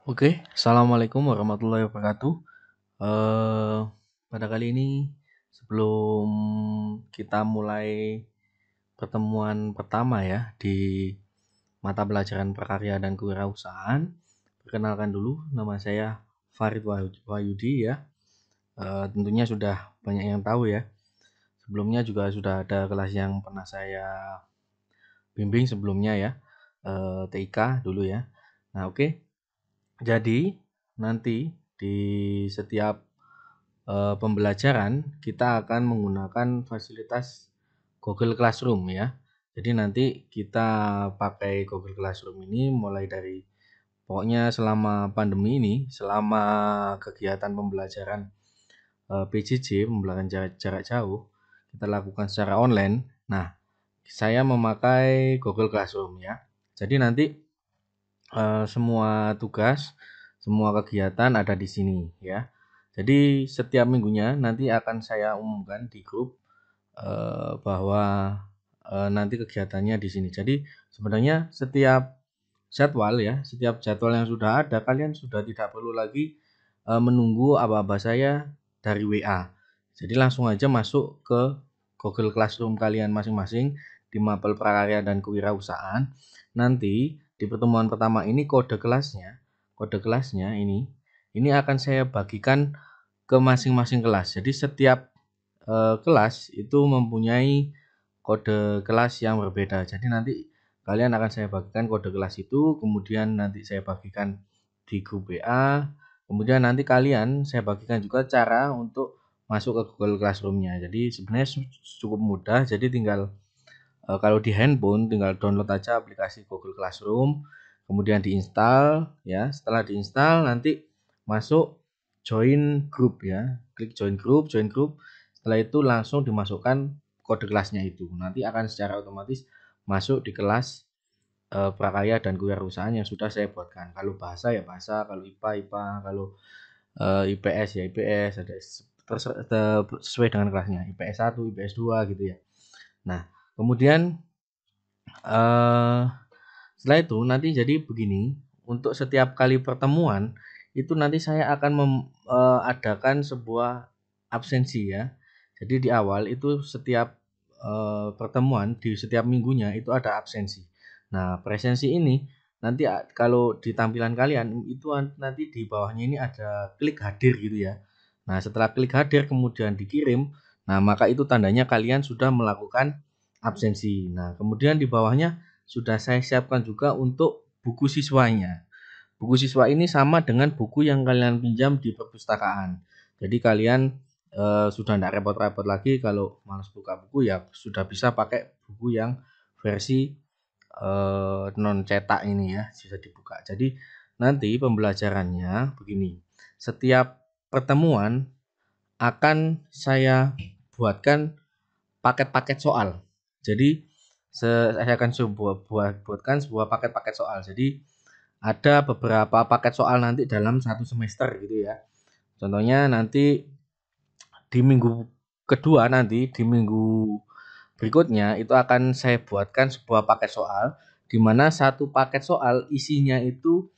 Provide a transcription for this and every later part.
Oke, assalamualaikum warahmatullahi wabarakatuh. Eh, Pada kali ini, sebelum kita mulai pertemuan pertama ya di mata pelajaran prakarya dan kewirausahaan, perkenalkan dulu nama saya Farid Wahyudi ya. Tentunya sudah banyak yang tahu ya. Sebelumnya juga sudah ada kelas yang pernah saya bimbing sebelumnya ya, TIK dulu ya. Nah, oke. Jadi nanti di setiap pembelajaran kita akan menggunakan fasilitas Google Classroom ya. Jadi nanti kita pakai Google Classroom ini mulai dari pokoknya selama pandemi ini, selama kegiatan pembelajaran PJJ, pembelajaran jarak jauh, kita lakukan secara online. Nah, saya memakai Google Classroom ya. Jadi nanti semua tugas, semua kegiatan ada di sini ya. Jadi setiap minggunya nanti akan saya umumkan di grup bahwa nanti kegiatannya di sini. Jadi sebenarnya setiap jadwal ya, setiap jadwal yang sudah ada, kalian sudah tidak perlu lagi menunggu aba-aba saya dari WA. Jadi langsung aja masuk ke Google Classroom kalian masing-masing di Mapel Prakarya dan Kewirausahaan. Nanti di pertemuan pertama ini kode kelasnya ini akan saya bagikan ke masing-masing kelas. Jadi setiap kelas itu mempunyai kode kelas yang berbeda. Jadi nanti kalian akan saya bagikan kode kelas itu, kemudian nanti saya bagikan di grup WA, kemudian nanti kalian saya bagikan juga cara untuk masuk ke Google Classroom-nya. Jadi sebenarnya cukup mudah, jadi tinggal kalau di handphone tinggal download aja aplikasi Google Classroom, kemudian diinstal ya. Setelah diinstal nanti masuk join group ya. Klik join group. Setelah itu langsung dimasukkan kode kelasnya itu. Nanti akan secara otomatis masuk di kelas prakarya dan kewirausahaan yang sudah saya buatkan. Kalau bahasa ya bahasa, kalau IPA IPA, kalau IPS ya IPS, ada sesuai dengan kelasnya. IPS 1, IPS 2 gitu ya. Nah, kemudian setelah itu nanti jadi begini, untuk setiap kali pertemuan itu nanti saya akan adakan sebuah absensi ya. Jadi di awal itu setiap pertemuan di setiap minggunya itu ada absensi. Nah, presensi ini nanti kalau di tampilan kalian itu nanti di bawahnya ini ada klik hadir gitu ya. Nah, setelah klik hadir kemudian dikirim, nah maka itu tandanya kalian sudah melakukan absensi. Nah, kemudian di bawahnya sudah saya siapkan juga untuk buku siswanya. Buku siswa ini sama dengan buku yang kalian pinjam di perpustakaan. Jadi kalian sudah tidak repot-repot lagi kalau malas buka buku ya sudah bisa pakai buku yang versi non cetak ini ya, bisa dibuka. Jadi nanti pembelajarannya begini. Setiap pertemuan akan saya buatkan paket-paket soal. Jadi saya akan buatkan sebuah paket-paket soal. Jadi ada beberapa paket soal nanti dalam satu semester gitu ya. Contohnya nanti di minggu kedua nanti di minggu berikutnya itu akan saya buatkan sebuah paket soal di mana satu paket soal isinya itu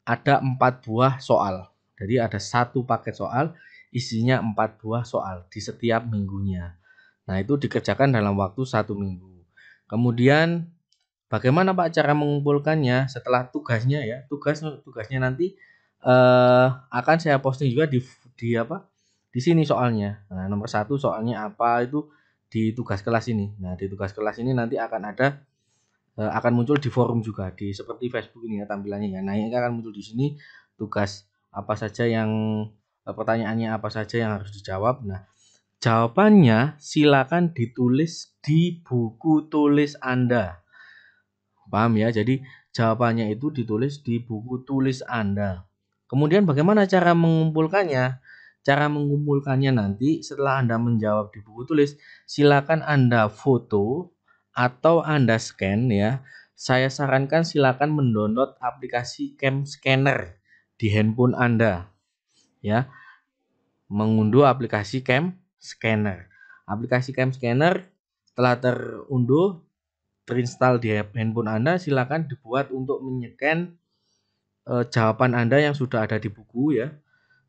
ada 4 buah soal. Jadi ada satu paket soal isinya 4 buah soal di setiap minggunya. Nah, itu dikerjakan dalam waktu 1 minggu. Kemudian bagaimana Pak cara mengumpulkannya setelah tugasnya ya? Tugasnya nanti akan saya posting juga di apa? Di sini soalnya. Nah, nomor 1 soalnya apa itu di tugas kelas ini. Nah, di tugas kelas ini nanti akan ada akan muncul di forum juga di seperti Facebook ini ya tampilannya ya. Nah, ini akan muncul di sini tugas apa saja yang pertanyaannya apa saja yang harus dijawab. Nah, jawabannya silakan ditulis di buku tulis Anda. Paham ya? Jadi jawabannya itu ditulis di buku tulis Anda. Kemudian bagaimana cara mengumpulkannya? Cara mengumpulkannya nanti setelah Anda menjawab di buku tulis, silakan Anda foto atau Anda scan ya. Saya sarankan silakan mendownload aplikasi Cam Scanner di handphone Anda ya. Mengunduh aplikasi Cam Scanner. Aplikasi Cam Scanner setelah terunduh terinstall di handphone Anda, silakan dibuat untuk menycan jawaban Anda yang sudah ada di buku ya.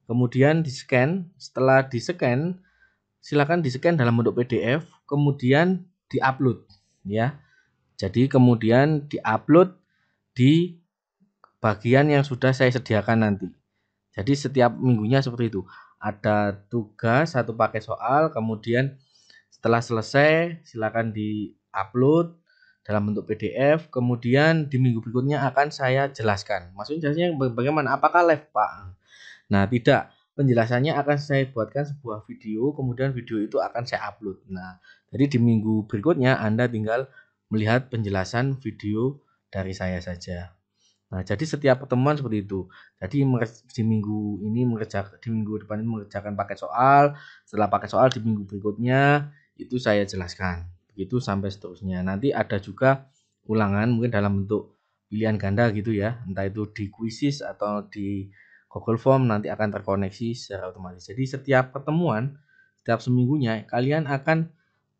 Kemudian di-scan, setelah di-scan silakan di-scan dalam bentuk PDF, kemudian di-upload ya. Jadi kemudian di-upload di bagian yang sudah saya sediakan nanti. Jadi setiap minggunya seperti itu. Ada tugas satu paket soal, kemudian setelah selesai silakan di-upload dalam bentuk PDF, kemudian di minggu berikutnya akan saya jelaskan. Maksudnya jelasnya bagaimana? Apakah live, Pak? Nah, tidak. Penjelasannya akan saya buatkan sebuah video, kemudian video itu akan saya upload. Nah, jadi di minggu berikutnya Anda tinggal melihat penjelasan video dari saya saja. Nah, jadi setiap pertemuan seperti itu. Jadi di minggu ini di minggu depan ini mengerjakan paket soal, setelah paket soal di minggu berikutnya itu saya jelaskan. Begitu sampai seterusnya. Nanti ada juga ulangan mungkin dalam bentuk pilihan ganda gitu ya, entah itu di Quizzes atau di Google Form nanti akan terkoneksi secara otomatis. Jadi setiap pertemuan, setiap seminggunya kalian akan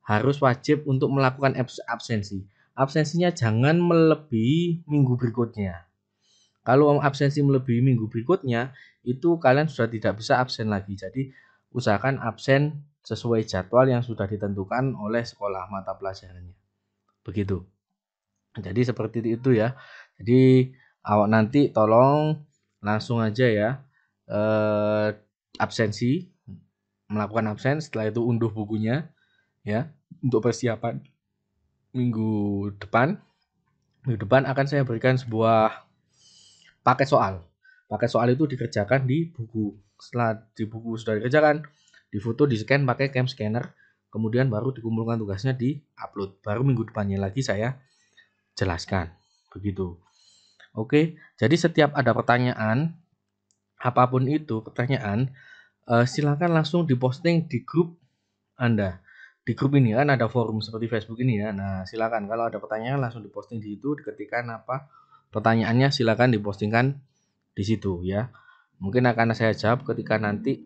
harus wajib untuk melakukan absensi. Absensinya jangan melebihi minggu berikutnya. Kalau absensi melebihi minggu berikutnya, itu kalian sudah tidak bisa absen lagi. Jadi usahakan absen sesuai jadwal yang sudah ditentukan oleh sekolah mata pelajarannya. Begitu. Jadi seperti itu ya. Jadi awak nanti tolong langsung aja ya absensi, melakukan absen, setelah itu unduh bukunya ya untuk persiapan minggu depan. Minggu depan akan saya berikan sebuah paket soal. Paket soal itu dikerjakan di buku. Setelah di buku sudah dikerjakan, difoto, di-scan pakai cam scanner, kemudian baru dikumpulkan tugasnya di-upload. Baru minggu depannya lagi saya jelaskan. Begitu. Oke, jadi setiap ada pertanyaan, apapun itu pertanyaan, silakan langsung diposting di grup Anda. Di grup ini kan ada forum seperti Facebook ini ya. Nah, silakan kalau ada pertanyaan langsung diposting di situ, diketikkan apa pertanyaannya, silakan dipostingkan di situ ya. Mungkin akan saya jawab ketika nanti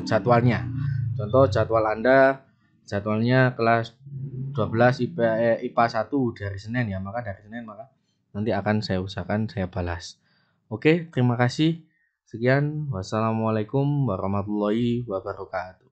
jadwalnya. Contoh jadwal Anda, jadwalnya kelas 12 IPA 1 dari Senin ya, maka dari Senin maka nanti akan saya usahakan saya balas. Oke, terima kasih. Sekian, wassalamualaikum warahmatullahi wabarakatuh.